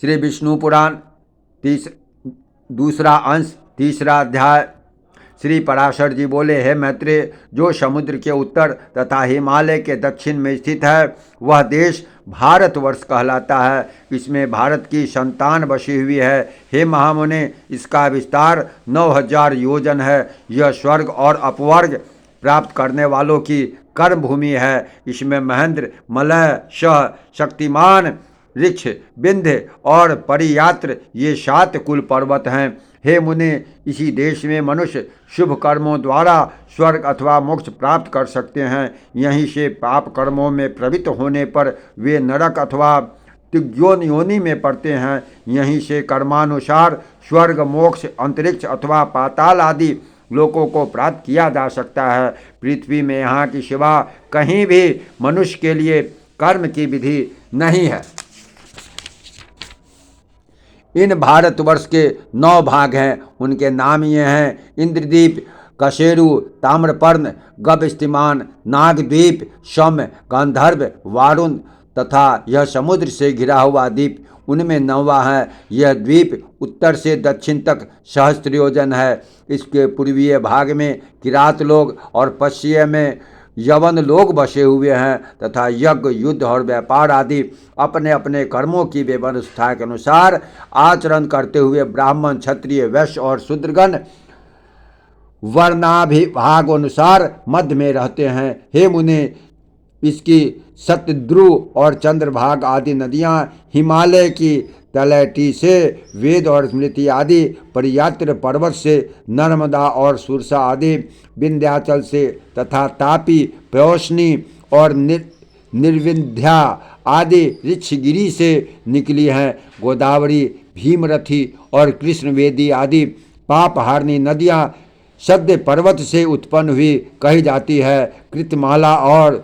श्री विष्णु पुराण दूसरा अंश तीसरा अध्याय। श्री पराशर जी बोले, हे मैत्रेय, जो समुद्र के उत्तर तथा हिमालय के दक्षिण में स्थित है वह देश भारतवर्ष कहलाता है। इसमें भारत की संतान बसी हुई है। हे महामुने, इसका विस्तार 9000 योजन है। यह स्वर्ग और अपवर्ग प्राप्त करने वालों की कर्म भूमि है। इसमें महेंद्र, मलय, सह, शक्तिमान, ऋक्ष, विंध्य और परियात्र ये 7 कुल पर्वत हैं। हे मुने, इसी देश में मनुष्य शुभ कर्मों द्वारा स्वर्ग अथवा मोक्ष प्राप्त कर सकते हैं। यहीं से पाप कर्मों में प्रवृत्त होने पर वे नरक अथवा तिग्योन योनि में पड़ते हैं। यहीं से कर्मानुसार स्वर्ग, मोक्ष, अंतरिक्ष अथवा पाताल आदि लोकों को प्राप्त किया जा सकता है। पृथ्वी में यहाँ की सिवा कहीं भी मनुष्य के लिए कर्म की विधि नहीं है। इन भारतवर्ष के 9 भाग हैं। उनके नाम ये हैं: इंद्रद्वीप, कशेरु, ताम्रपर्ण, गभस्तिमान, नागद्वीप, सौम्य, गांधर्व, वारुण तथा यह समुद्र से घिरा हुआ द्वीप उनमें 9वां है। यह द्वीप उत्तर से दक्षिण तक सहस्त्र योजन है। इसके पूर्वीय भाग में किरात लोग और पश्चिम में यवन लोग बसे हुए हैं तथा यज्ञ, युद्ध और व्यापार आदि अपने अपने कर्मों की व्यवस्था के अनुसार आचरण करते हुए ब्राह्मण, क्षत्रिय, वैश्य और शूद्रगण वर्णाभिभाग अनुसार मध्य में रहते हैं। हे मुने, इसकी सतद्रु और चंद्रभाग आदि नदियाँ हिमालय की तलैटी से वेद और स्मृति आदि, परियात्र पर्वत से नर्मदा और सुरसा आदि, विंध्याचल से तथा तापी, प्योष्णी और निर्विंध्या आदि ऋक्षगिरी से निकली हैं। गोदावरी, भीमरथी और कृष्णवेदी आदि पापहारिणी नदियाँ सद्य पर्वत से उत्पन्न हुई कही जाती है। कृतमाला और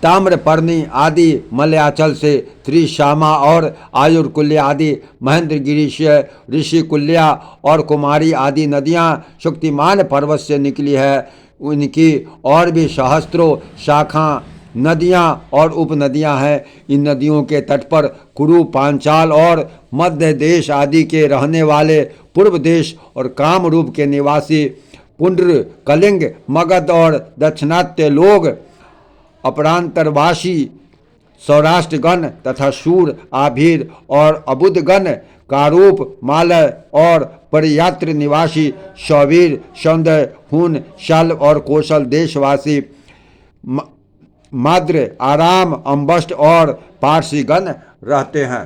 ताम्रपर्णी आदि मलयाचल से, त्रिशामा और आयुर्कुल्य आदि महेंद्रगिरी से, ऋषिकुल्या और कुमारी आदि नदियाँ शक्तिमान पर्वत से निकली है। उनकी और भी सहस्त्रों शाखा नदियाँ और उपनदियाँ हैं। इन नदियों के तट पर कुरु, पांचाल और मध्य देश आदि के रहने वाले, पूर्व देश और कामरूप के निवासी पुंड्र, कलिंग, मगध और दक्षिणात्य लोग, अपरांतरवासी सौराष्ट्रगण तथा शूर, आभीर और अबुद्धगण, कारूप, मालय और परियात्र निवासी शौवीर, सौंदर्य, हून, शल और कौशल देशवासी, माद्र, आराम, अम्बस्ट और पारसीगण रहते हैं।